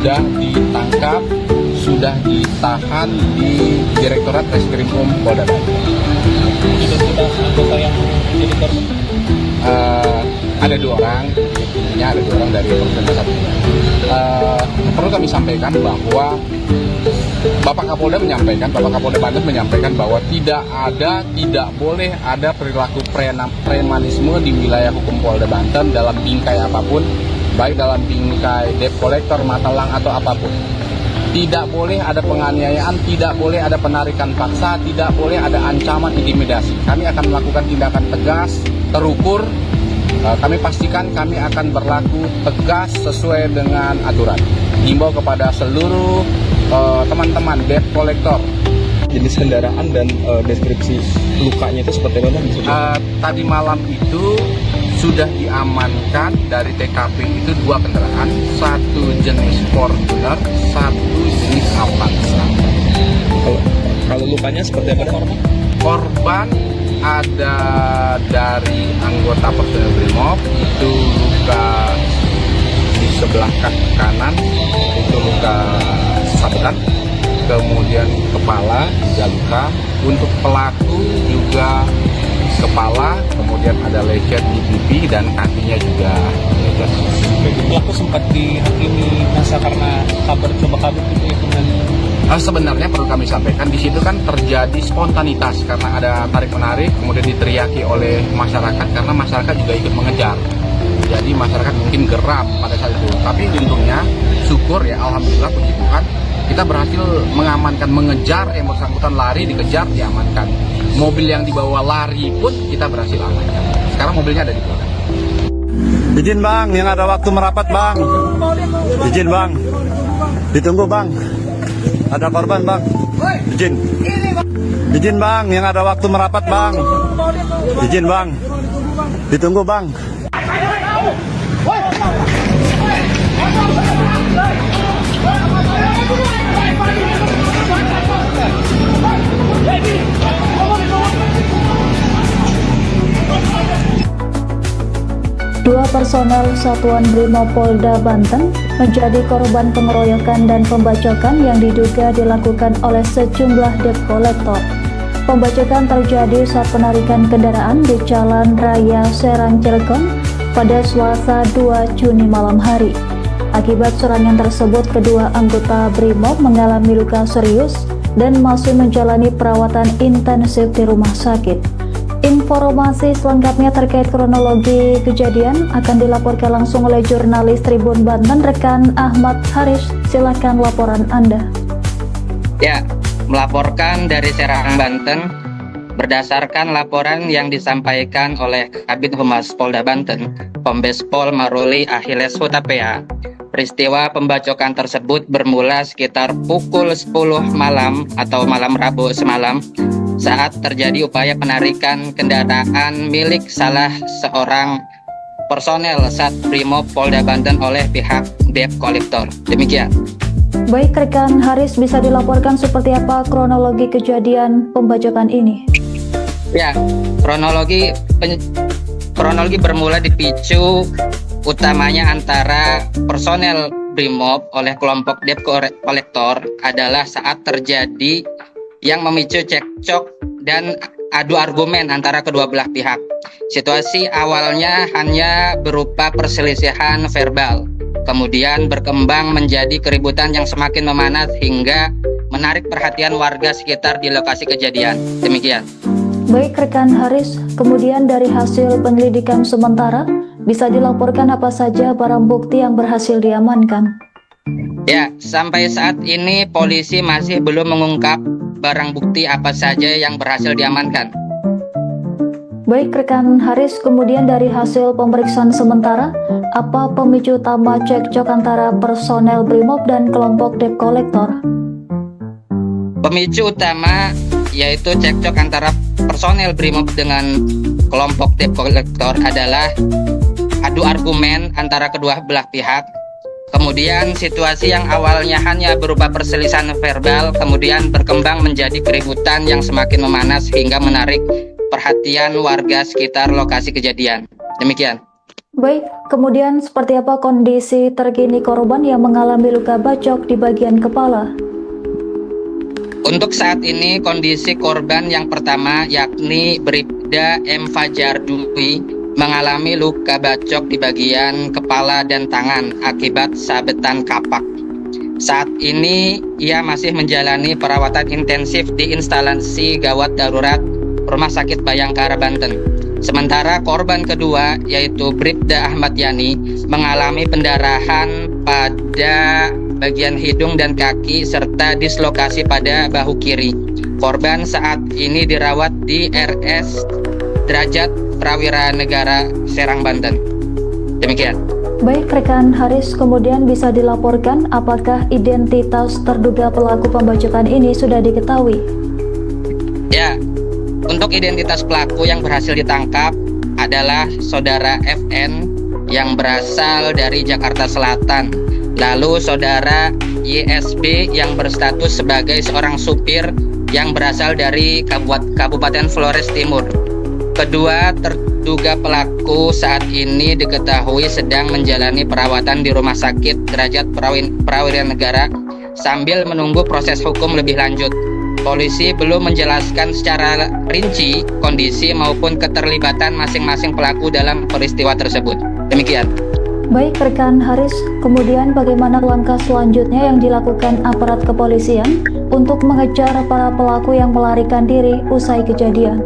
sudah ditangkap, sudah ditahan di Direktorat Reskrimum Polda Banten. Identitas anggota yang jadi korban? Ada 2 orang, intinya ada 2 orang dari organisasi satu. Perlu kami sampaikan bahwa Bapak Kapolda Banten menyampaikan bahwa tidak boleh ada perilaku premanisme di wilayah hukum Polda Banten dalam bingkai apapun, baik dalam bingkai debt collector, matelang atau apapun. Tidak boleh ada penganiayaan, tidak boleh ada penarikan paksa, tidak boleh ada ancaman intimidasi. Kami akan melakukan tindakan tegas, terukur. Kami pastikan kami akan berlaku tegas sesuai dengan aturan. Himbau kepada seluruh teman-teman debt collector. Jenis kendaraan dan deskripsi lukanya itu seperti apa? Tadi malam itu sudah diamankan dari TKP itu 2 kendaraan, 1 jenis Fortuner, 1 jenis Avanza. Kalau lukanya seperti apa? Korban ada dari anggota personel Brimob, itu luka di sebelah kaki kanan, itu luka sabetan, kemudian kepala juga luka. Untuk pelaku juga kepala, kemudian ada lecet di pipi dan kakinya juga lecet. Pelaku sempat dihakimi masa karena coba kabur gitu ya dengan. Sebenarnya perlu kami sampaikan di situ kan terjadi spontanitas karena ada tarik menarik, kemudian diteriaki oleh masyarakat karena masyarakat juga ikut mengejar. Jadi masyarakat mungkin geram pada saat itu. Tapi untungnya syukur ya, alhamdulillah puji Tuhan, kita berhasil mengamankan, mengejar yang bersangkutan lari, dikejar, diamankan. Mobil yang dibawa lari pun kita berhasil amankan. Sekarang mobilnya ada di Polda. Izin bang, yang ada waktu merapat bang. Izin bang, ditunggu bang. Ada korban bang. Izin. Izin bang, yang ada waktu merapat bang. Izin bang, ditunggu bang. Dua personel Satuan Brimob Polda Banten menjadi korban pengeroyokan dan pembacokan yang diduga dilakukan oleh sejumlah debt collector. Pembacokan terjadi saat penarikan kendaraan di Jalan Raya Serang Cilegon pada Selasa 2 Juni malam hari. Akibat serangan tersebut, kedua anggota Brimob mengalami luka serius dan masih menjalani perawatan intensif di rumah sakit. Informasi selengkapnya terkait kronologi kejadian akan dilaporkan langsung oleh jurnalis Tribun Banten, rekan Ahmad Haris. Silakan laporan Anda. Ya, melaporkan dari Serang, Banten. Berdasarkan laporan yang disampaikan oleh Kabid Humas Polda Banten, Kombes Pol Maruli Achilles Hutapea, peristiwa pembacokan tersebut bermula sekitar pukul 10 malam atau malam Rabu semalam saat terjadi upaya penarikan kendaraan milik salah seorang personel Sat Brimob Polda Banten oleh pihak debt collector. Demikian. Baik rekan Haris, bisa dilaporkan seperti apa kronologi kejadian pembacokan ini? Ya, kronologi bermula dipicu utamanya antara personel Brimob oleh kelompok debt collector adalah saat terjadi yang memicu cekcok dan adu argumen antara kedua belah pihak. Situasi awalnya hanya berupa perselisihan verbal, kemudian berkembang menjadi keributan yang semakin memanas hingga menarik perhatian warga sekitar di lokasi kejadian. Demikian. Baik rekan Haris, kemudian dari hasil penyelidikan sementara, bisa dilaporkan apa saja barang bukti yang berhasil diamankan? Ya, sampai saat ini polisi masih belum mengungkap barang bukti apa saja yang berhasil diamankan. Baik rekan Haris, kemudian dari hasil pemeriksaan sementara, apa pemicu utama cekcok antara personel Brimob dan kelompok debt collector? Pemicu utama yaitu cekcok antara personel Brimob dengan kelompok debt collector adalah adu argumen antara kedua belah pihak. Kemudian situasi yang awalnya hanya berupa perselisihan verbal kemudian berkembang menjadi keributan yang semakin memanas hingga menarik perhatian warga sekitar lokasi kejadian. Demikian. Baik, kemudian seperti apa kondisi terkini korban yang mengalami luka bacok di bagian kepala? Untuk saat ini kondisi korban yang pertama yakni Bribda M. Fajar Dwi mengalami luka bacok di bagian kepala dan tangan akibat sabetan kapak. Saat ini ia masih menjalani perawatan intensif di instalasi gawat darurat Rumah Sakit Bayangkara, Banten. Sementara korban kedua yaitu Bribda Ahmad Yani mengalami pendarahan pada bagian hidung dan kaki serta dislokasi pada bahu kiri. Korban saat ini dirawat di RS Derajat Prawira Negara Serang, Banten. Demikian. Baik rekan Haris, kemudian bisa dilaporkan apakah identitas terduga pelaku pembacokan ini sudah diketahui? Ya, untuk identitas pelaku yang berhasil ditangkap adalah saudara FN yang berasal dari Jakarta Selatan. Lalu saudara YSB yang berstatus sebagai seorang supir yang berasal dari Kabupaten Flores Timur. Kedua terduga pelaku saat ini diketahui sedang menjalani perawatan di Rumah Sakit Derajat Prawira Negara sambil menunggu proses hukum lebih lanjut. Polisi belum menjelaskan secara rinci kondisi maupun keterlibatan masing-masing pelaku dalam peristiwa tersebut. Demikian. Baik rekan Haris, kemudian bagaimana langkah selanjutnya yang dilakukan aparat kepolisian untuk mengejar para pelaku yang melarikan diri usai kejadian?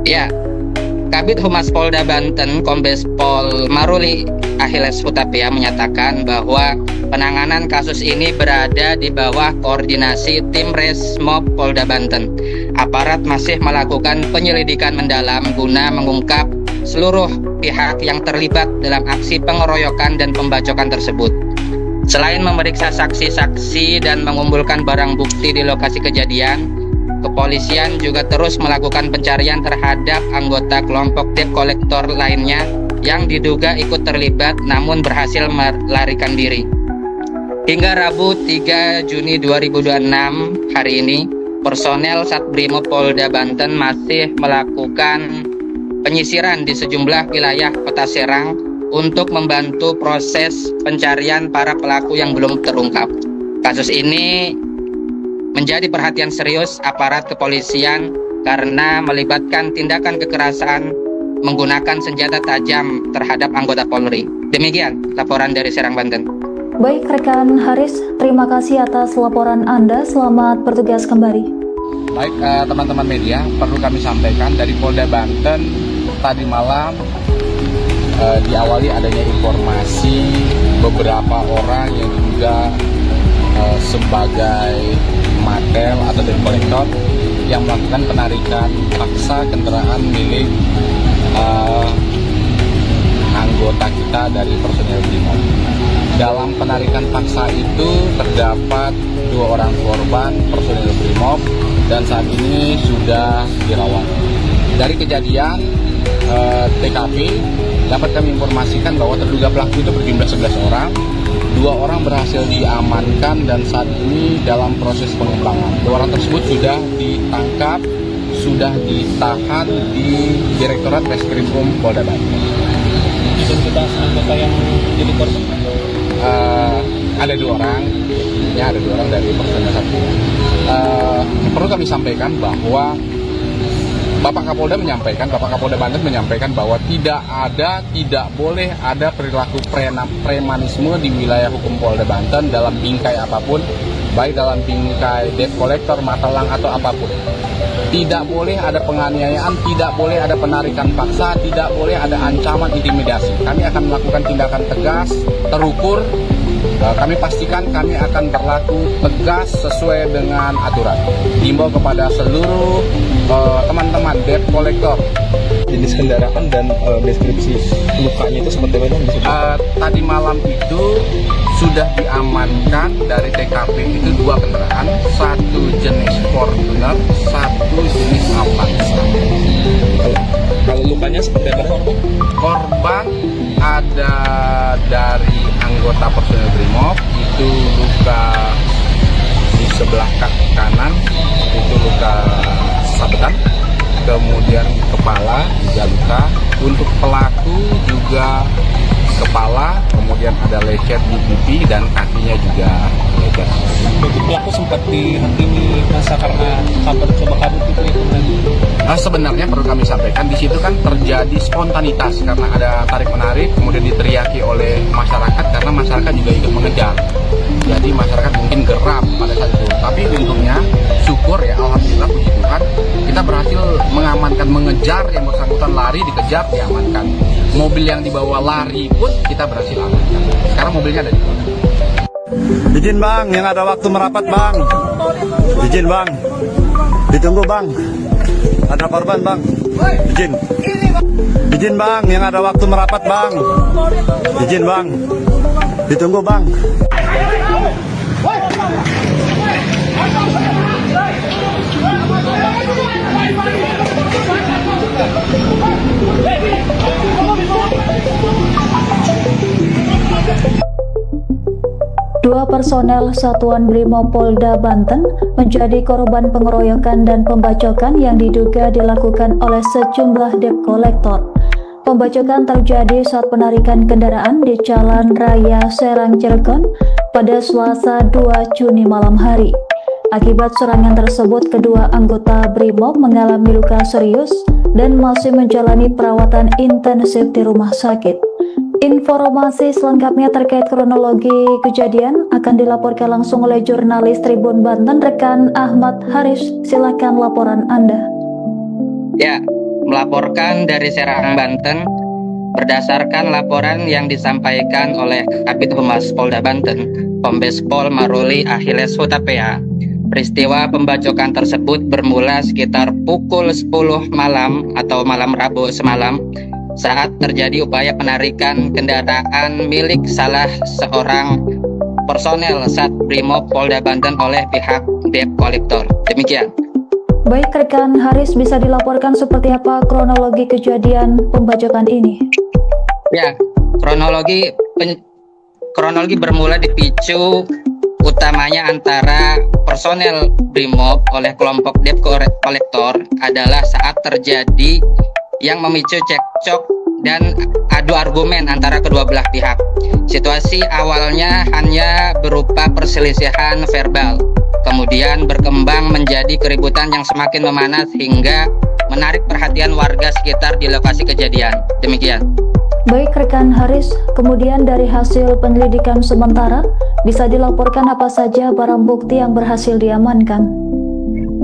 Ya, Kabid Humas Polda Banten Kombes Pol Maruli Achilles Hutapea menyatakan bahwa penanganan kasus ini berada di bawah koordinasi tim Resmob Polda Banten. Aparat masih melakukan penyelidikan mendalam guna mengungkap seluruh pihak yang terlibat dalam aksi pengeroyokan dan pembacokan tersebut. Selain memeriksa saksi-saksi dan mengumpulkan barang bukti di lokasi kejadian, kepolisian juga terus melakukan pencarian terhadap anggota kelompok debt collector lainnya yang diduga ikut terlibat namun berhasil melarikan diri. Hingga Rabu 3 Juni 2026 hari ini, personel Satbrimo Polda Banten masih melakukan penyisiran di sejumlah wilayah Kota Serang untuk membantu proses pencarian para pelaku yang belum terungkap. Kasus ini menjadi perhatian serius aparat kepolisian karena melibatkan tindakan kekerasan menggunakan senjata tajam terhadap anggota Polri. Demikian laporan dari Serang, Banten. Baik rekan Haris, terima kasih atas laporan Anda. Selamat bertugas kembali. Baik teman-teman media, perlu kami sampaikan dari Polda Banten tadi malam diawali adanya informasi beberapa orang yang diduga sebagai matel atau debt collector yang melakukan penarikan paksa kendaraan milik anggota kita dari personel Brimob. Dalam penarikan paksa itu terdapat 2 orang korban personel Brimob dan saat ini sudah dirawat. Dari kejadian TKP dapat kami informasikan bahwa terduga pelaku itu berjumlah 11 orang. 2 orang berhasil diamankan dan saat ini dalam proses pengembangan. 2 orang tersebut sudah ditangkap, sudah ditahan di Direktorat Reskrimum Polda Banten. Identitas anggota yang jadi korban? Ada 2 orang, ya ada 2 orang dari personel satu. Perlu kami sampaikan bahwa Bapak Kapolda Banten menyampaikan bahwa tidak boleh ada perilaku premanisme di wilayah hukum Polda Banten dalam bingkai apapun, baik dalam bingkai debt collector, matelang atau apapun. Tidak boleh ada penganiayaan, tidak boleh ada penarikan paksa, tidak boleh ada ancaman intimidasi. Kami akan melakukan tindakan tegas, terukur. Kami pastikan kami akan berlaku tegas sesuai dengan aturan. Himbau kepada seluruh teman-teman debt collector. Jenis kendaraan dan deskripsi lukanya itu seperti apa? Tadi malam itu sudah diamankan dari TKP itu 2 kendaraan, 1 jenis Fortuner, 1 jenis Avanza. Kalau lukanya seperti apa? Korban ada dari anggota personel Brimob, itu luka di sebelah kaki kanan, itu luka sabetan. kemudian kepala juga luka. Untuk pelaku juga kepala, kemudian ada lecet di pipi dan kakinya juga lecet. Bagi pelaku sempat dihakimi masa karena coba kabur gitu ya kemarin. Nah, sebenarnya perlu kami sampaikan di situ kan terjadi spontanitas karena ada tarik menarik, kemudian diteriaki oleh masyarakat karena masyarakat juga ikut mengejar. Jadi masyarakat mungkin geram pada saat itu. Tapi untungnya syukur ya, alhamdulillah puji Tuhan, kita berhasil mengamankan, mengejar yang bersangkutan lari, dikejar, diamankan. Mobil yang dibawa lari pun kita berhasil amankan. Sekarang mobilnya ada di mana? Izin bang, yang ada waktu merapat bang. Izin bang, ditunggu bang. Ada korban bang. Izin. Izin bang, yang ada waktu merapat bang. Izin bang, ditunggu bang. Dua personel Satuan Brimob Polda Banten menjadi korban pengeroyokan dan pembacokan yang diduga dilakukan oleh sejumlah debt collector. Pembacokan terjadi saat penarikan kendaraan di Jalan Raya Serang Cirebon pada Selasa 2 Juni malam hari. Akibat serangan tersebut, kedua anggota Brimob mengalami luka serius dan masih menjalani perawatan intensif di rumah sakit. Informasi selengkapnya terkait kronologi kejadian akan dilaporkan langsung oleh jurnalis Tribun Banten, rekan Ahmad Haris. Silakan laporan Anda. Ya, melaporkan dari Serang, Banten. Berdasarkan laporan yang disampaikan oleh Kabid Humas Polda Banten, Kombes Pol Maruli Achilles Hutapea, peristiwa pembacokan tersebut bermula sekitar pukul 10 malam atau malam Rabu semalam saat terjadi upaya penarikan kendaraan milik salah seorang personel Sat Brimob Polda Banten oleh pihak debt collector. Demikian. Baik rekan Haris, bisa dilaporkan seperti apa kronologi kejadian pembacokan ini? Ya, kronologi bermula dipicu utamanya antara personel Brimob oleh kelompok debt collector adalah saat terjadi yang memicu cekcok dan adu argumen antara kedua belah pihak. Situasi awalnya hanya berupa perselisihan verbal, kemudian berkembang menjadi keributan yang semakin memanas hingga menarik perhatian warga sekitar di lokasi kejadian. Demikian. Baik rekan Haris, kemudian dari hasil penyelidikan sementara, bisa dilaporkan apa saja barang bukti yang berhasil diamankan?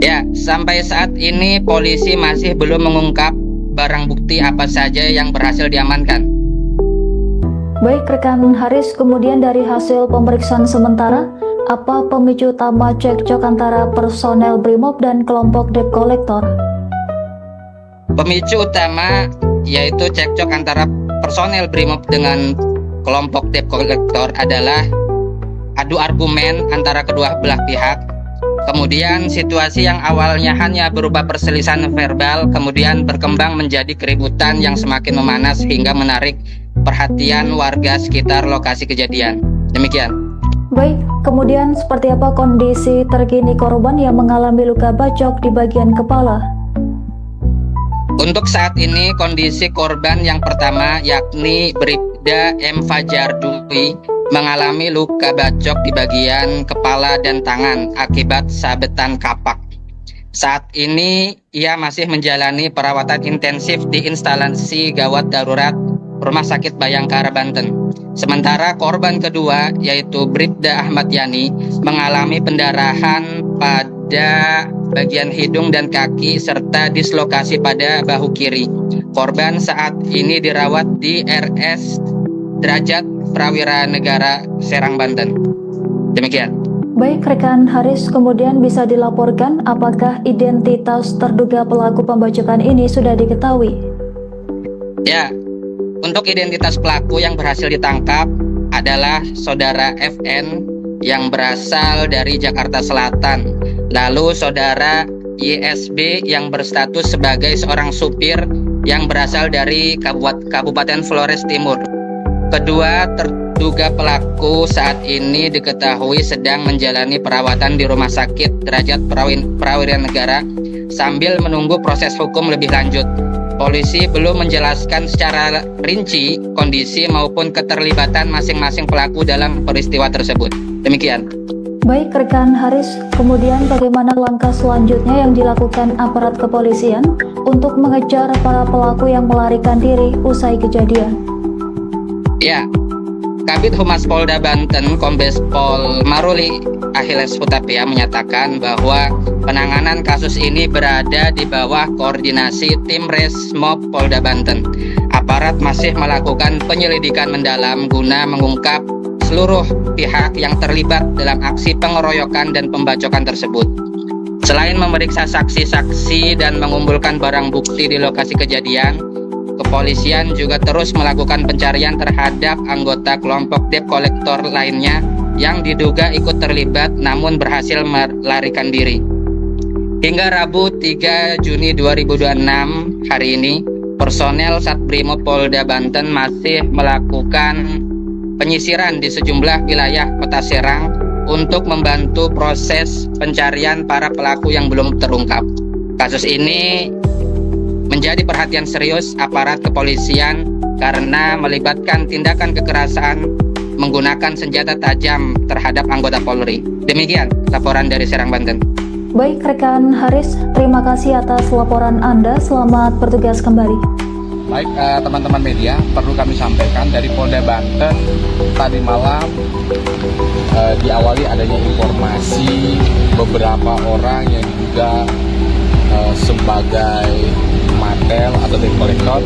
Ya, sampai saat ini polisi masih belum mengungkap barang bukti apa saja yang berhasil diamankan. Baik rekan Haris, kemudian dari hasil pemeriksaan sementara, apa pemicu utama cekcok antara personel Brimob dan kelompok debt collector? Pemicu utama yaitu cekcok antara personel Brimob dengan kelompok debt collector adalah adu argumen antara kedua belah pihak. Kemudian situasi yang awalnya hanya berupa perselisihan verbal kemudian berkembang menjadi keributan yang semakin memanas hingga menarik perhatian warga sekitar lokasi kejadian. Demikian. Baik, kemudian seperti apa kondisi terkini korban yang mengalami luka bacok di bagian kepala? Untuk saat ini kondisi korban yang pertama yakni Bribda M. Fajar Dwi mengalami luka bacok di bagian kepala dan tangan akibat sabetan kapak. Saat ini ia masih menjalani perawatan intensif di instalasi gawat darurat Rumah Sakit Bayangkara, Banten. Sementara korban kedua yaitu Bribda Ahmad Yani mengalami pendarahan pada bagian hidung dan kaki serta dislokasi pada bahu kiri. Korban saat ini dirawat di RS Derajat Prawira Negara Serang, Banten. Demikian. Baik rekan Haris, kemudian bisa dilaporkan apakah identitas terduga pelaku pembacokan ini sudah diketahui? Ya, untuk identitas pelaku yang berhasil ditangkap adalah saudara FN yang berasal dari Jakarta Selatan. Lalu saudara YSB yang berstatus sebagai seorang supir yang berasal dari Kabupaten Flores Timur. Kedua terduga pelaku saat ini diketahui sedang menjalani perawatan di Rumah Sakit Derajat Prawira Negara sambil menunggu proses hukum lebih lanjut. Polisi belum menjelaskan secara rinci kondisi maupun keterlibatan masing-masing pelaku dalam peristiwa tersebut. Demikian. Baik rekan Haris, kemudian bagaimana langkah selanjutnya yang dilakukan aparat kepolisian untuk mengejar para pelaku yang melarikan diri usai kejadian? Ya, Kabid Humas Polda Banten, Kombes Pol Maruli Achilles Hutapea menyatakan bahwa penanganan kasus ini berada di bawah koordinasi tim Resmob Polda Banten. Aparat masih melakukan penyelidikan mendalam guna mengungkap seluruh pihak yang terlibat dalam aksi pengeroyokan dan pembacokan tersebut. Selain memeriksa saksi-saksi dan mengumpulkan barang bukti di lokasi kejadian, kepolisian juga terus melakukan pencarian terhadap anggota kelompok debt collector lainnya yang diduga ikut terlibat namun berhasil melarikan diri. Hingga Rabu 3 Juni 2026 hari ini, personel Satbrimob Polda Banten masih melakukan penyisiran di sejumlah wilayah Kota Serang untuk membantu proses pencarian para pelaku yang belum terungkap. Kasus ini menjadi perhatian serius aparat kepolisian karena melibatkan tindakan kekerasan menggunakan senjata tajam terhadap anggota Polri. Demikian laporan dari Serang, Banten. Baik rekan Haris, terima kasih atas laporan Anda. Selamat bertugas kembali. Baik teman-teman media, perlu kami sampaikan dari Polda Banten tadi malam diawali adanya informasi beberapa orang yang diduga sebagai matel atau debt collector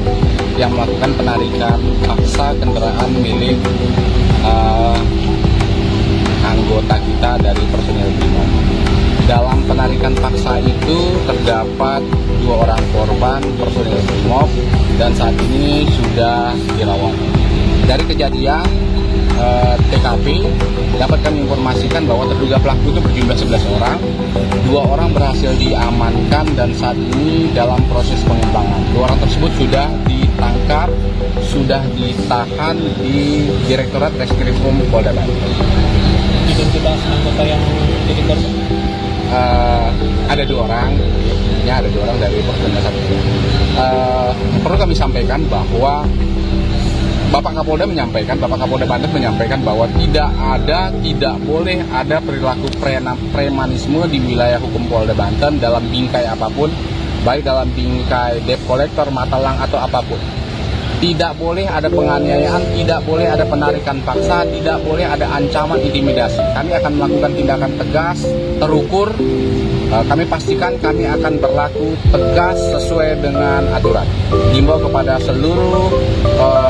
yang melakukan penarikan paksa kendaraan milik anggota kita dari personil Brimob. Dalam penarikan paksa itu terdapat 2 orang korban personil Brimob dan saat ini sudah dirawat. Dari kejadian TKP dapat kami informasikan bahwa terduga pelaku itu berjumlah 11 orang. 2 orang berhasil diamankan dan saat ini dalam proses pengembangan. 2 orang tersebut sudah ditangkap, sudah ditahan di Direktorat Reskrimum Polda Banten. Identitas anggota yang jadi korban? Ada 2 orang, ya ada 2 orang dari personel Satbrimob. Perlu kami sampaikan bahwa Bapak Kapolda Banten menyampaikan bahwa tidak boleh ada perilaku premanisme di wilayah hukum Polda Banten dalam bingkai apapun, baik dalam bingkai debt collector, matalang atau apapun. Tidak boleh ada penganiayaan, tidak boleh ada penarikan paksa, tidak boleh ada ancaman intimidasi. Kami akan melakukan tindakan tegas, terukur. Kami pastikan kami akan berlaku tegas sesuai dengan aturan. Himbau kepada seluruh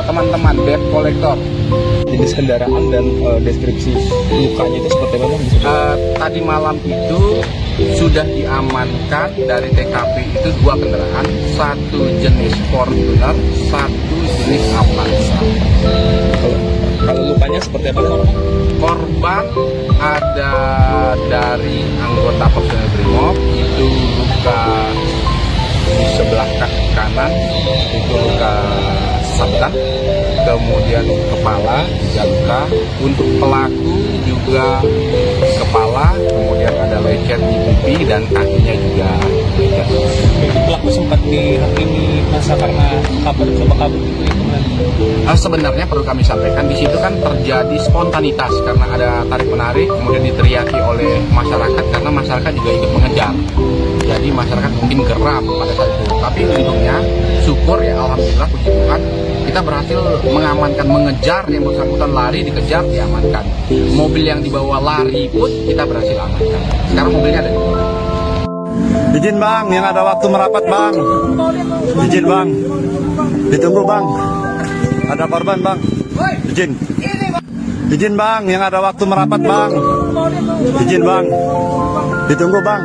teman-teman debt collector. Jenis kendaraan dan deskripsi lukanya itu seperti apa? Tadi malam itu sudah diamankan dari TKP itu 2 kendaraan, 1 jenis Fortuner, 1 jenis Avanza. Kalau lukanya seperti apa? Korban ada dari anggota personel Brimob itu luka di sebelah kaki kanan itu luka sabetan, kemudian kepala juga luka. Untuk pelaku juga kepala, kemudian ada lecet di pipi dan kakinya juga lecet. Pelaku sempat dihakimi masa karena coba kabur gitu ya? Sebenarnya perlu kami sampaikan di situ kan terjadi spontanitas karena ada tarik menarik, kemudian diteriaki oleh masyarakat karena masyarakat juga ikut mengejar. Jadi masyarakat mungkin geram pada saat itu. Tapi untungnya syukur ya alhamdulillah puji Tuhan kita berhasil mengamankan, mengejar yang bersangkutan lari, dikejar, diamankan. Mobil yang dibawa lari pun kita berhasil amankan. Sekarang mobilnya ada di mana? Izin bang, yang ada waktu merapat bang. Izin bang, ditunggu bang. Ada korban bang. Izin. Izin bang, yang ada waktu merapat bang. Izin bang, ditunggu bang.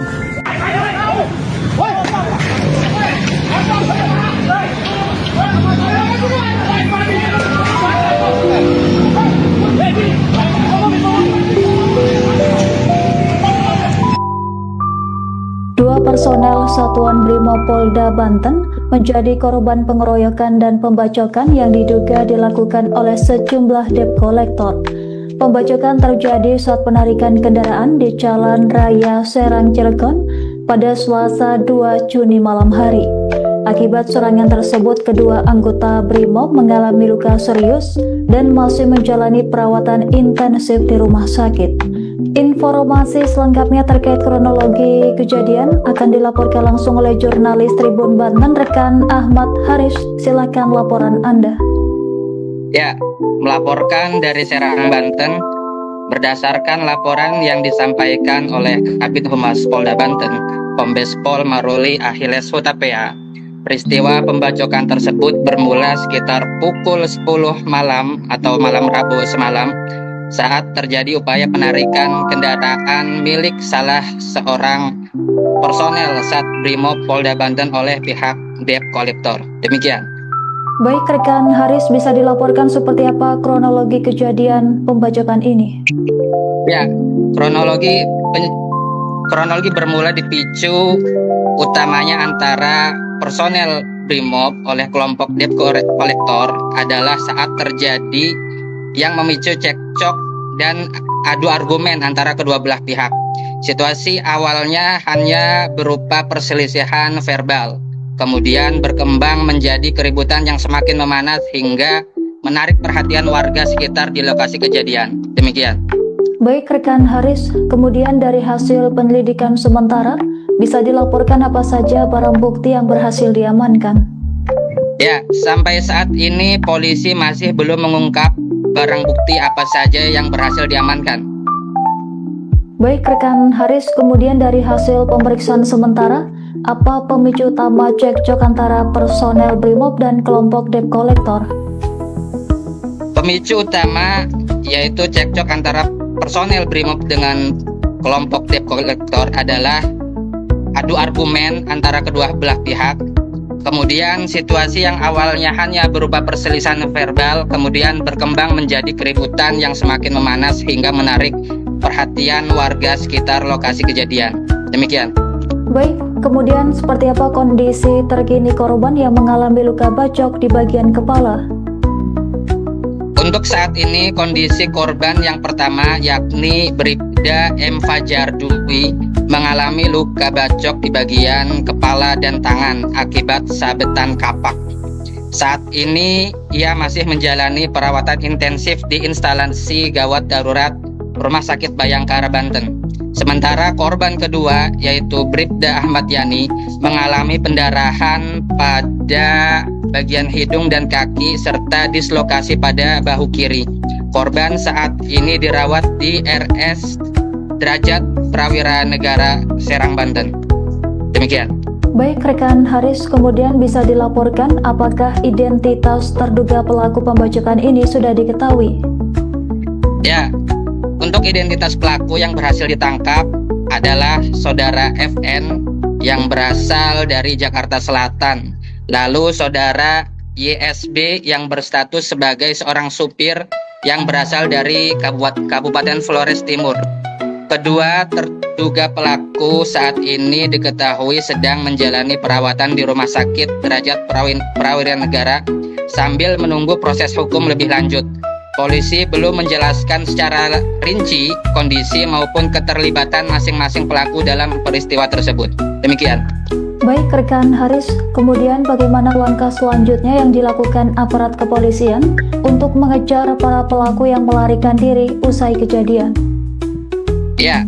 Dua personel Satuan Brimob Polda Banten menjadi korban pengeroyokan dan pembacokan yang diduga dilakukan oleh sejumlah debt collector. Pembacokan terjadi saat penarikan kendaraan di Jalan Raya Serang Cilegon pada Selasa 2 Juni malam hari. Akibat serangan tersebut, kedua anggota BRIMOB mengalami luka serius dan masih menjalani perawatan intensif di rumah sakit. Informasi selengkapnya terkait kronologi kejadian akan dilaporkan langsung oleh jurnalis Tribun Banten, rekan Ahmad Haris. Silakan laporan Anda. Ya, melaporkan dari Serang, Banten, berdasarkan laporan yang disampaikan oleh Kabid Humas Polda Banten, Kombes Pol Maruli Achilles Hutapea. Peristiwa pembacokan tersebut bermula sekitar pukul 10 malam atau malam Rabu semalam saat terjadi upaya penarikan kendaraan milik salah seorang personel Sat Brimob Polda Banten oleh pihak Debt Collector. Demikian. Baik rekan Haris, bisa dilaporkan seperti apa kronologi kejadian pembacokan ini? Ya, kronologi bermula dipicu utamanya antara personel BRIMOB oleh kelompok Debt Collector adalah saat terjadi yang memicu cekcok dan adu argumen antara kedua belah pihak. Situasi awalnya hanya berupa perselisihan verbal, kemudian berkembang menjadi keributan yang semakin memanas hingga menarik perhatian warga sekitar di lokasi kejadian. Demikian. Baik rekan Haris, kemudian dari hasil penyelidikan sementara, bisa dilaporkan apa saja barang bukti yang berhasil diamankan? Ya, sampai saat ini polisi masih belum mengungkap barang bukti apa saja yang berhasil diamankan. Baik rekan Haris, kemudian dari hasil pemeriksaan sementara, apa pemicu utama cekcok antara personel BRIMOB dan kelompok Debt Collector? Pemicu utama yaitu cekcok antara personel BRIMOB dengan kelompok Debt Collector adalah adu argumen antara kedua belah pihak. Kemudian situasi yang awalnya hanya berupa perselisihan verbal kemudian berkembang menjadi keributan yang semakin memanas hingga menarik perhatian warga sekitar lokasi kejadian. Demikian. Baik, kemudian seperti apa kondisi terkini korban yang mengalami luka bacok di bagian kepala? Untuk saat ini kondisi korban yang pertama yakni Bribda M. Fajar Dwi mengalami luka bacok di bagian kepala dan tangan akibat sabetan kapak. Saat ini ia masih menjalani perawatan intensif di instalasi gawat darurat Rumah Sakit Bayangkara, Banten. Sementara korban kedua yaitu Bribda Ahmad Yani mengalami pendarahan pada bagian hidung dan kaki serta dislokasi pada bahu kiri. Korban saat ini dirawat di RS Derajat Prawira Negara Serang, Banten. Demikian. Baik rekan Haris, kemudian bisa dilaporkan apakah identitas terduga pelaku pembacokan ini sudah diketahui? Ya, untuk identitas pelaku yang berhasil ditangkap adalah saudara FN yang berasal dari Jakarta Selatan. Lalu saudara YSB yang berstatus sebagai seorang supir yang berasal dari Kabupaten Flores Timur. Kedua terduga pelaku saat ini diketahui sedang menjalani perawatan di Rumah Sakit Derajat Prawira Negara sambil menunggu proses hukum lebih lanjut. Polisi belum menjelaskan secara rinci kondisi maupun keterlibatan masing-masing pelaku dalam peristiwa tersebut. Demikian. Baik rekan Haris, kemudian bagaimana langkah selanjutnya yang dilakukan aparat kepolisian untuk mengejar para pelaku yang melarikan diri usai kejadian? Ya,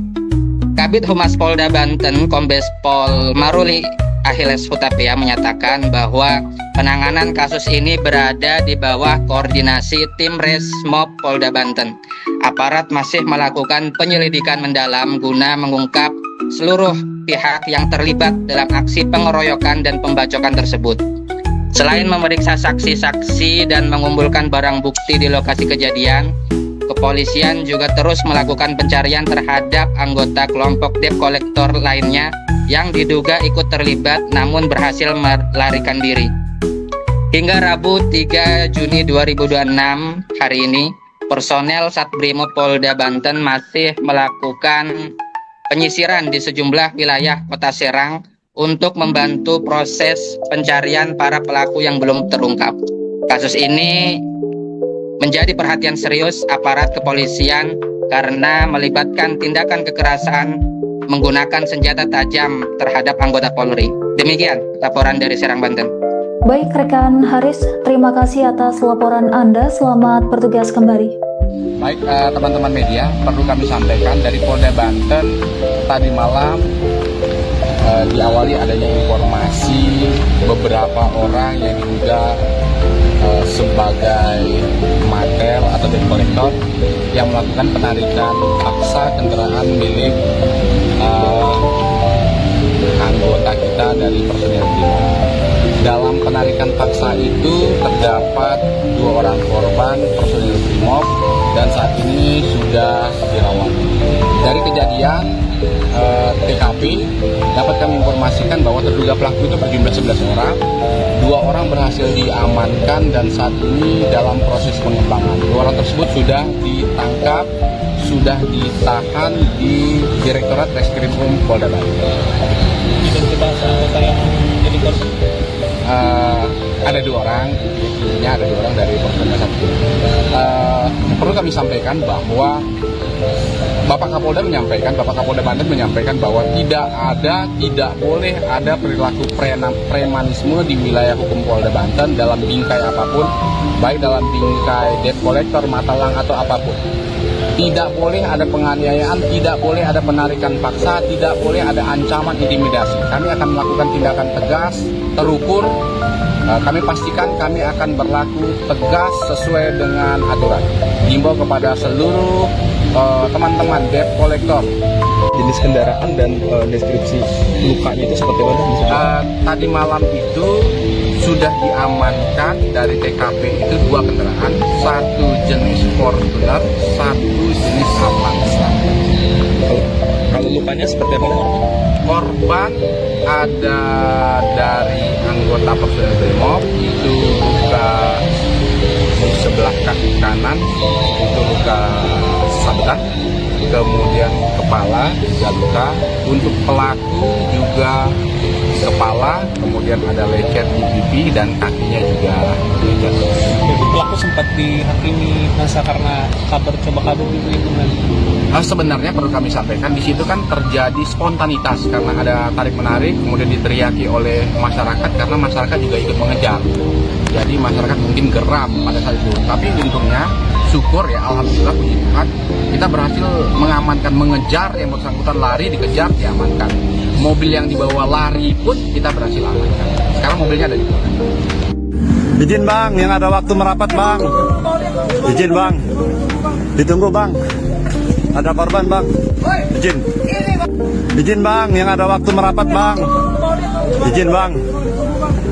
Kabid Humas Polda Banten Kombes Pol Maruli Achilles Hutapea menyatakan bahwa penanganan kasus ini berada di bawah koordinasi tim Resmob Polda Banten. Aparat masih melakukan penyelidikan mendalam guna mengungkap seluruh pihak yang terlibat dalam aksi pengeroyokan dan pembacokan tersebut. Selain memeriksa saksi-saksi dan mengumpulkan barang bukti di lokasi kejadian, kepolisian juga terus melakukan pencarian terhadap anggota kelompok Debt Collector lainnya yang diduga ikut terlibat namun berhasil melarikan diri. Hingga Rabu 3 Juni 2026 hari ini, personel Satbrimob Polda Banten masih melakukan penyisiran di sejumlah wilayah Kota Serang untuk membantu proses pencarian para pelaku yang belum terungkap. Kasus ini menjadi perhatian serius aparat kepolisian karena melibatkan tindakan kekerasan menggunakan senjata tajam terhadap anggota Polri. Demikian laporan dari Serang, Banten. Baik rekan Haris, terima kasih atas laporan Anda. Selamat bertugas kembali. Baik teman-teman media, perlu kami sampaikan dari Polda Banten tadi malam diawali adanya informasi beberapa orang yang diduga sebagai matel atau debt collector yang melakukan penarikan paksa kendaraan milik anggota kita dari personil BRIMOB. Dalam penarikan paksa itu terdapat 2 orang korban personil BRIMOB dan saat ini sudah dirawat. Dari kejadian TKP dapat kami informasikan bahwa terduga pelaku itu berjumlah 11 orang. 2 orang berhasil diamankan dan saat ini dalam proses pengembangan. 2 orang tersebut sudah ditangkap, sudah ditahan di Direktorat Reskrimum Polda Banten. Identitas anggota yang jadi korban. Ada 2 orang, intinya ada 2 orang dari personil satu. Perlu kami sampaikan bahwa Bapak Kapolda Banten menyampaikan bahwa tidak boleh ada perilaku premanisme di wilayah hukum Polda Banten dalam bingkai apapun, baik dalam bingkai debt collector, matalang atau apapun. Tidak boleh ada penganiayaan, tidak boleh ada penarikan paksa, tidak boleh ada ancaman intimidasi. Kami akan melakukan tindakan tegas, terukur. Kami pastikan kami akan berlaku tegas sesuai dengan aturan. Himbau kepada seluruh teman-teman debt collector. Jenis kendaraan dan deskripsi lukanya itu seperti apa? Tadi malam itu sudah diamankan dari TKP itu 2 kendaraan, 1 jenis Fortuner, 1 jenis Avanza. Kalau lukanya seperti apa? Korban ada dari anggota personil BRIMOB itu luka di sebelah kaki kanan, itu luka sabetan, kemudian kepala juga luka. Untuk pelaku juga kepala, kemudian ada lecet di pipi dan kakinya juga lecet. Pelaku sempat dihakimi masa karena coba kabur gitu itu kan? Sebenarnya perlu kami sampaikan di situ kan terjadi spontanitas karena ada tarik menarik, kemudian diteriaki oleh masyarakat karena masyarakat juga ikut mengejar. Jadi masyarakat mungkin geram pada saat itu. Tapi untungnya syukur ya, alhamdulillah puji Tuhan, kita berhasil mengamankan, mengejar yang bersangkutan lari, dikejar, diamankan. Mobil yang dibawa lari pun kita berhasil amankan. Sekarang mobilnya ada di belakang. Izin bang, yang ada waktu merapat bang. Izin bang, ditunggu bang. Ada korban bang. Izin. Izin bang, yang ada waktu merapat bang. Izin bang,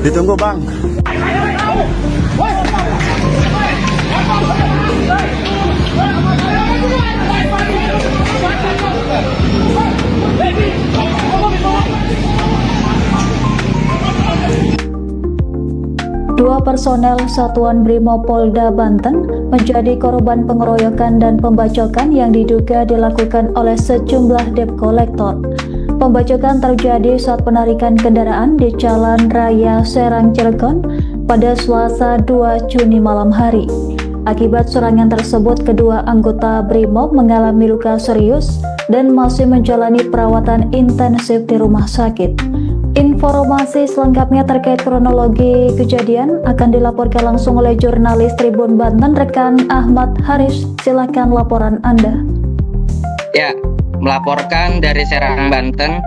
ditunggu bang. Dua personel Satuan Brimob Polda Banten menjadi korban pengeroyokan dan pembacokan yang diduga dilakukan oleh sejumlah debt collector. Pembacokan terjadi saat penarikan kendaraan di Jalan Raya Serang Cilegon pada Selasa 2 Juni malam hari. Akibat serangan tersebut, kedua anggota Brimob mengalami luka serius dan masih menjalani perawatan intensif di rumah sakit. Informasi selengkapnya terkait kronologi kejadian akan dilaporkan langsung oleh jurnalis Tribun Banten, rekan Ahmad Haris. Silakan laporan Anda. Ya, melaporkan dari Serang, Banten,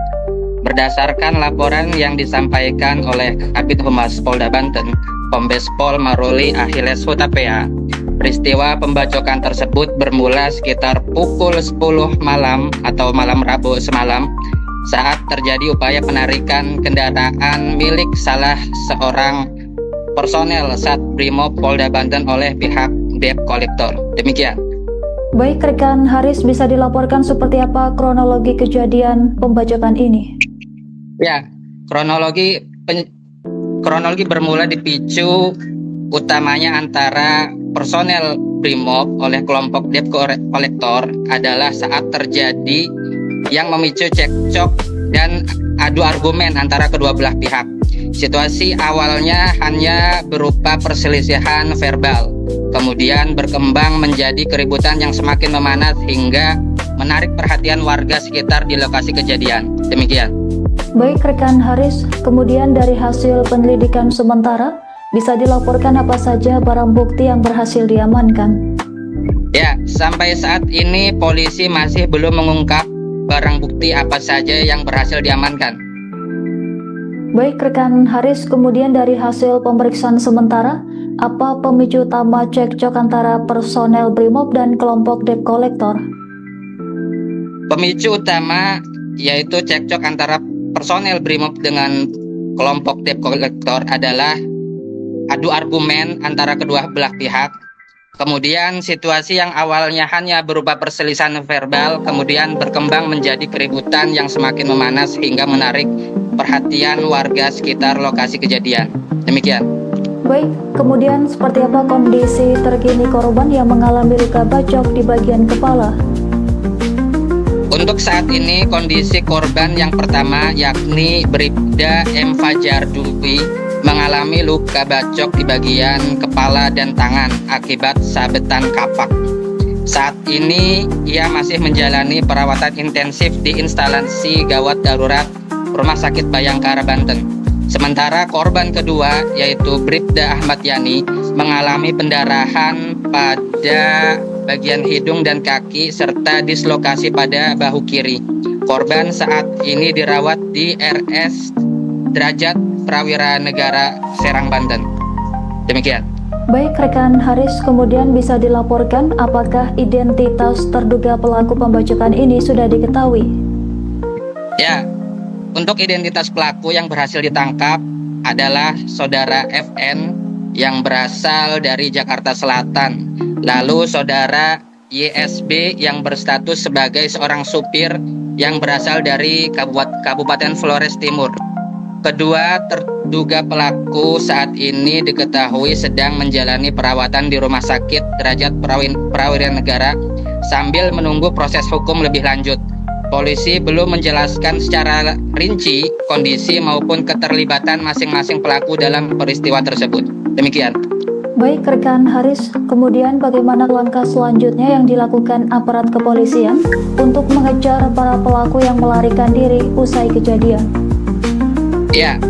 berdasarkan laporan yang disampaikan oleh Kabid Humas Polda Banten, Kombes Pol Maruli Achilles Hutapea. Peristiwa pembacokan tersebut bermula sekitar pukul 10 malam atau malam Rabu semalam saat terjadi upaya penarikan kendaraan milik salah seorang personel Sat Brimob Polda Banten oleh pihak debt collector. Demikian. Baik rekan Haris, bisa dilaporkan seperti apa kronologi kejadian pembacokan ini? Ya, kronologi bermula dipicu utamanya antara personel Brimob oleh kelompok debt collector adalah saat terjadi yang memicu cekcok dan adu argumen antara kedua belah pihak. Situasi awalnya hanya berupa perselisihan verbal, kemudian berkembang menjadi keributan yang semakin memanas hingga menarik perhatian warga sekitar di lokasi kejadian. Demikian. Baik rekan Haris, kemudian dari hasil penyelidikan sementara, bisa dilaporkan apa saja barang bukti yang berhasil diamankan? Ya, sampai saat ini polisi masih belum mengungkap barang bukti apa saja yang berhasil diamankan. Baik rekan Haris, kemudian dari hasil pemeriksaan sementara, apa pemicu utama cekcok antara personel Brimob dan kelompok debt collector? Pemicu utama yaitu cekcok antara personel Brimob dengan kelompok debt collector adalah adu argumen antara kedua belah pihak. Kemudian situasi yang awalnya hanya berupa perselisihan verbal kemudian berkembang menjadi keributan yang semakin memanas hingga menarik perhatian warga sekitar lokasi kejadian. Demikian. Baik, kemudian seperti apa kondisi terkini korban yang mengalami luka bacok di bagian kepala? Untuk saat ini kondisi korban yang pertama yakni Bribda M. Fajar Dwi mengalami luka bacok di bagian kepala dan tangan akibat sabetan kapak. Saat ini ia masih menjalani perawatan intensif di instalasi gawat darurat Rumah Sakit Bayangkara, Banten. Sementara korban kedua yaitu Bribda Ahmad Yani mengalami pendarahan pada bagian hidung dan kaki serta dislokasi pada bahu kiri. Korban saat ini dirawat di RS Derajat Prawira Negara Serang, Banten. Demikian. Baik rekan Haris, kemudian bisa dilaporkan apakah identitas terduga pelaku pembacokan ini sudah diketahui? Ya, untuk identitas pelaku yang berhasil ditangkap adalah saudara FN yang berasal dari Jakarta Selatan. Lalu saudara YSB yang berstatus sebagai seorang supir yang berasal dari Kabupaten Flores Timur. Kedua terduga pelaku saat ini diketahui sedang menjalani perawatan di Rumah Sakit Derajat Prawira Negara sambil menunggu proses hukum lebih lanjut. Polisi belum menjelaskan secara rinci kondisi maupun keterlibatan masing-masing pelaku dalam peristiwa tersebut. Demikian. Baik rekan Haris, kemudian bagaimana langkah selanjutnya yang dilakukan aparat kepolisian untuk mengejar para pelaku yang melarikan diri usai kejadian? Ya,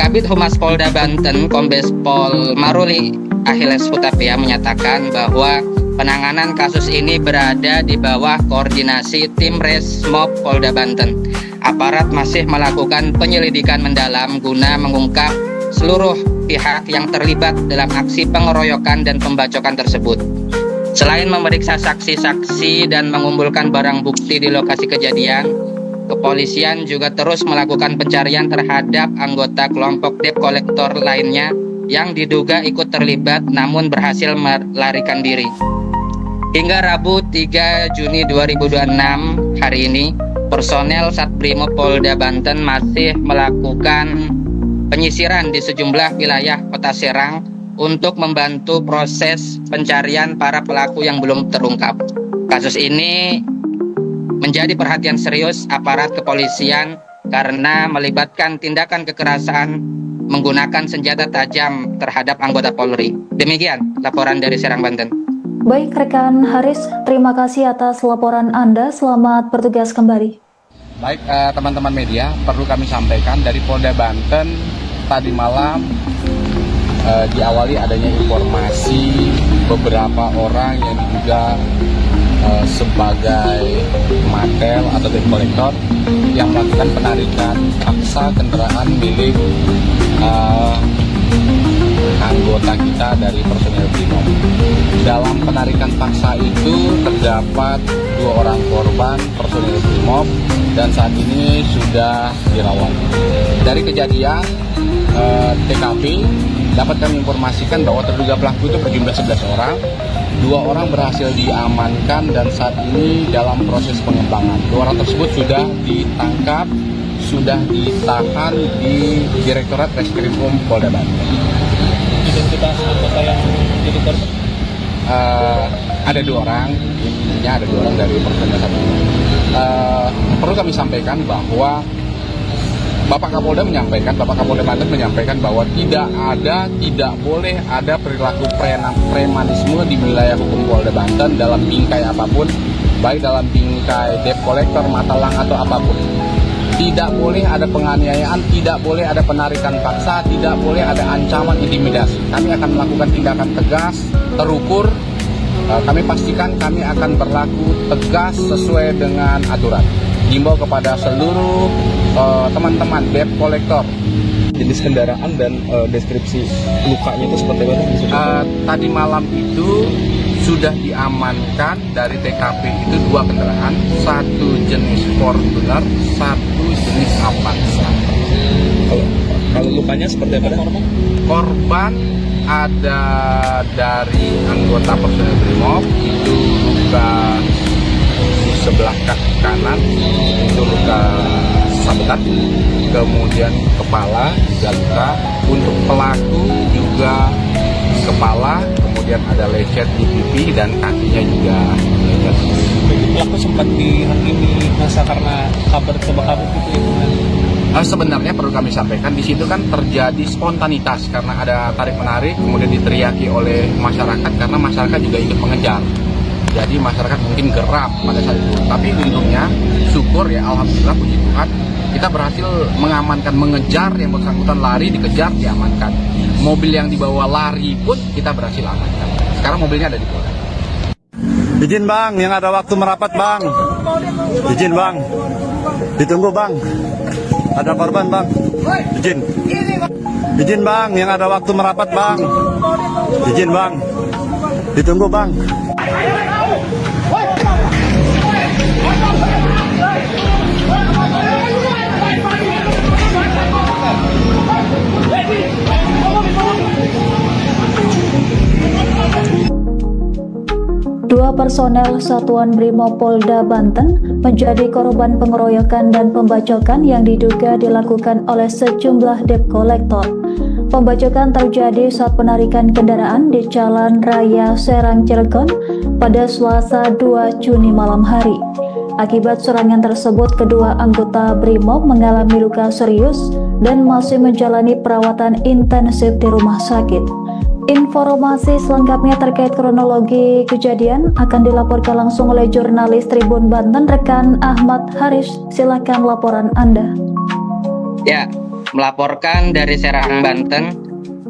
Kabid Humas Polda Banten Kombes Pol Maruli Achilles Hutapea menyatakan bahwa penanganan kasus ini berada di bawah koordinasi tim Resmob Polda Banten. Aparat masih melakukan penyelidikan mendalam guna mengungkap seluruh pihak yang terlibat dalam aksi pengeroyokan dan pembacokan tersebut. Selain memeriksa saksi-saksi dan mengumpulkan barang bukti di lokasi kejadian, kepolisian juga terus melakukan pencarian terhadap anggota kelompok debt collector lainnya yang diduga ikut terlibat namun berhasil melarikan diri. Hingga Rabu 3 Juni 2026 hari ini, personel Satbrimob Polda Banten masih melakukan penyisiran di sejumlah wilayah Kota Serang untuk membantu proses pencarian para pelaku yang belum terungkap. Kasus ini menjadi perhatian serius aparat kepolisian karena melibatkan tindakan kekerasan menggunakan senjata tajam terhadap anggota Polri. Demikian laporan dari Serang, Banten. Baik rekan Haris, terima kasih atas laporan Anda. Selamat bertugas kembali. Baik teman-teman media, perlu kami sampaikan dari Polda Banten tadi malam diawali adanya informasi beberapa orang yang diduga sebagai matel atau debt collector yang melakukan penarikan paksa kendaraan milik anggota kita dari personel Brimob. Dalam penarikan paksa itu terdapat 2 orang korban personel Brimob dan saat ini sudah dirawat. Dari kejadian TKP dapat kami informasikan bahwa terduga pelaku itu berjumlah 11 orang. 2 orang berhasil diamankan dan saat ini dalam proses pengembangan. 2 orang tersebut sudah ditangkap, sudah ditahan di Direktorat Reskrimum Polda Banten. Identitas anggota yang jadi korban? Ada 2 orang, intinya ada 2 orang dari personel satu. Perlu kami sampaikan bahwa Bapak Kapolda Banten menyampaikan bahwa tidak boleh ada perilaku premanisme di wilayah hukum Polda Banten dalam bingkai apapun, baik dalam bingkai memakai debt collector, matalang atau apapun. Tidak boleh ada penganiayaan, tidak boleh ada penarikan paksa, tidak boleh ada ancaman intimidasi. Kami akan melakukan tindakan tegas, terukur. Kami pastikan kami akan berlaku tegas sesuai dengan aturan. Himbau kepada seluruh teman-teman debt collector. Jenis kendaraan dan deskripsi lukanya itu seperti apa? Tadi malam itu sudah diamankan dari TKP itu 2 kendaraan, satu jenis Fortuner, satu jenis Avanza. Kalau lukanya seperti apa? Korban ada dari anggota personel Brimob, itu luka di sebelah kaki kanan, itu luka sabetan, kemudian kepala juga luka. Untuk pelaku juga kepala, kemudian ada lecet di pipi dan kakinya juga lecet. Pelaku sempat dihakimi masa karena kabur gitu ya? Sebenarnya perlu kami sampaikan, di situ kan terjadi spontanitas karena ada tarik menarik, kemudian diteriaki oleh masyarakat karena masyarakat juga ikut mengejar. Jadi masyarakat mungkin geram pada saat itu. Tapi untungnya, syukur ya, alhamdulillah puji Tuhan, kita berhasil mengamankan, mengejar yang bersangkutan lari, dikejar, diamankan. Mobil yang dibawa lari pun kita berhasil amankan. Sekarang mobilnya ada di Polda. Izin bang, yang ada waktu merapat bang. Izin bang. Ditunggu bang. Ada korban bang. Izin. Izin bang, yang ada waktu merapat bang. Izin bang. Ditunggu bang. Dua personel Satuan Brimob Polda Banten menjadi korban pengeroyokan dan pembacokan yang diduga dilakukan oleh sejumlah debt collector. Pembacokan terjadi saat penarikan kendaraan di Jalan Raya Serang Cilegon pada Selasa 2 Juni malam hari. Akibat serangan tersebut, kedua anggota Brimob mengalami luka serius dan masih menjalani perawatan intensif di rumah sakit. Informasi selengkapnya terkait kronologi kejadian akan dilaporkan langsung oleh jurnalis Tribun Banten, rekan Ahmad Haris. Silakan laporan Anda. Ya, melaporkan dari Serang, Banten.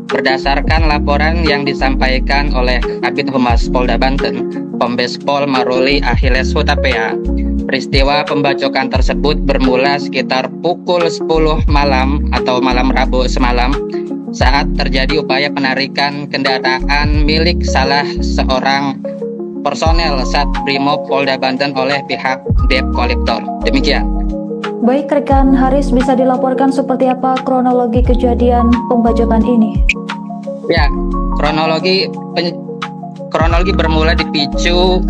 Berdasarkan laporan yang disampaikan oleh Kabid Humas Polda Banten, Kombes Pol Maruli Achilles Hutapea, peristiwa pembacokan tersebut bermula sekitar pukul 10 malam atau malam Rabu semalam saat terjadi upaya penarikan kendaraan milik salah seorang personel Sat Brimob Polda Banten oleh pihak debt collector. Demikian. Baik, rekan Haris, bisa dilaporkan seperti apa kronologi kejadian pembacokan ini? Ya, kronologi bermula dipicu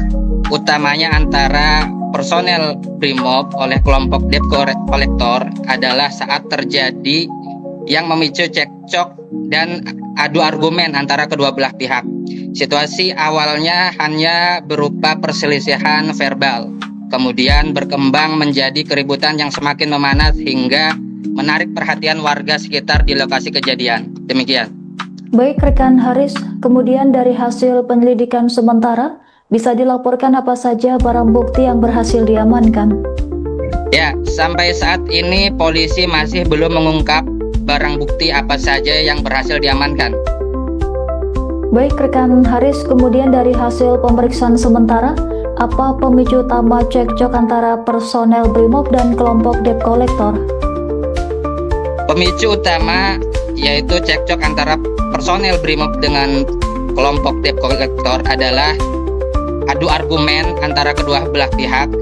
utamanya antara personel Brimob oleh kelompok debt collector adalah saat terjadi yang memicu cekcok dan adu argumen antara kedua belah pihak. Situasi awalnya hanya berupa perselisihan verbal, kemudian berkembang menjadi keributan yang semakin memanas hingga menarik perhatian warga sekitar di lokasi kejadian. Demikian. Baik, rekan Haris, kemudian dari hasil penyelidikan sementara, bisa dilaporkan apa saja barang bukti yang berhasil diamankan? Ya, sampai saat ini polisi masih belum mengungkap barang bukti apa saja yang berhasil diamankan. Baik, rekan Haris, kemudian dari hasil pemeriksaan sementara, apa pemicu utama cekcok antara personel Brimob dan kelompok debt collector? Pemicu utama yaitu cekcok antara personel Brimob dengan kelompok debt collector adalah adu argumen antara kedua belah pihak.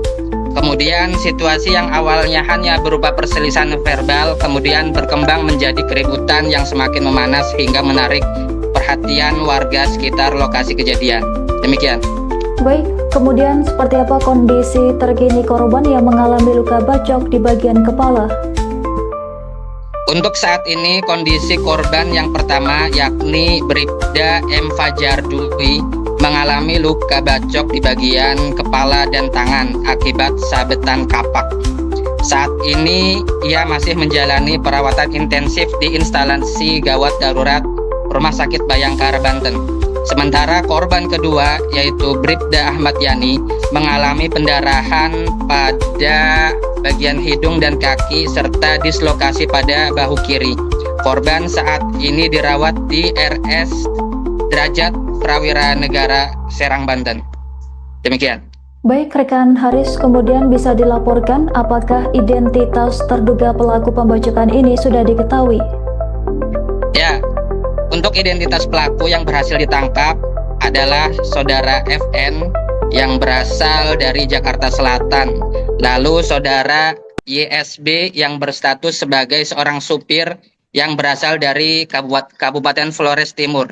Kemudian situasi yang awalnya hanya berupa perselisihan verbal kemudian berkembang menjadi keributan yang semakin memanas hingga menarik perhatian warga sekitar lokasi kejadian. Demikian. Baik, kemudian seperti apa kondisi terkini korban yang mengalami luka bacok di bagian kepala? Untuk saat ini kondisi korban yang pertama yakni Bribda M. Fajar Dwi mengalami luka bacok di bagian kepala dan tangan akibat sabetan kapak. Saat ini ia masih menjalani perawatan intensif di instalasi gawat darurat Rumah Sakit Bayangkara, Banten. Sementara korban kedua yaitu Bribda Ahmad Yani mengalami pendarahan pada bagian hidung dan kaki serta dislokasi pada bahu kiri. Korban saat ini dirawat di RS Derajat Prawira Negara Serang, Banten. Demikian. Baik rekan Haris, kemudian bisa dilaporkan apakah identitas terduga pelaku pembacokan ini sudah diketahui? Ya, untuk identitas pelaku yang berhasil ditangkap adalah saudara FN yang berasal dari Jakarta Selatan. Lalu saudara YSB yang berstatus sebagai seorang supir yang berasal dari Kabupaten Flores Timur.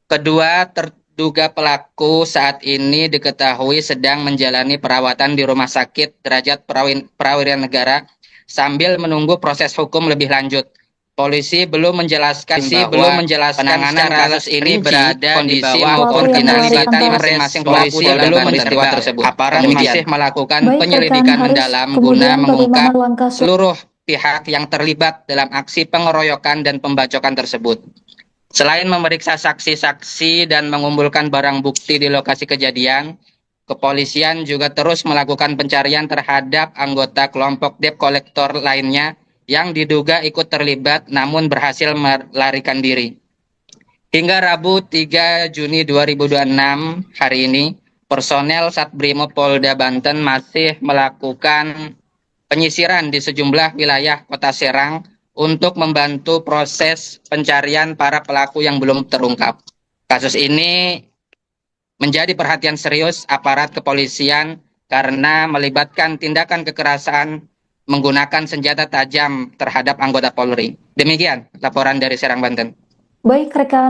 Kedua terduga pelaku saat ini diketahui sedang menjalani perawatan di Rumah Sakit Derajat Prawira Negara sambil menunggu proses hukum lebih lanjut. Polisi belum menjelaskan penanganan kasus ini berada di bawah koordinasi masing-masing pelaku dalam peristiwa tersebut. Aparat masih melakukan penyelidikan mendalam guna mengungkap seluruh pihak yang terlibat dalam aksi pengeroyokan dan pembacokan tersebut. Selain memeriksa saksi-saksi dan mengumpulkan barang bukti di lokasi kejadian, kepolisian juga terus melakukan pencarian terhadap anggota kelompok debt collector lainnya yang diduga ikut terlibat namun berhasil melarikan diri. Hingga Rabu 3 Juni 2026 hari ini, personel Satbrimo Polda Banten masih melakukan penyisiran di sejumlah wilayah Kota Serang untuk membantu proses pencarian para pelaku yang belum terungkap. Kasus ini menjadi perhatian serius aparat kepolisian karena melibatkan tindakan kekerasan menggunakan senjata tajam terhadap anggota Polri. Demikian laporan dari Serang, Banten. Baik rekan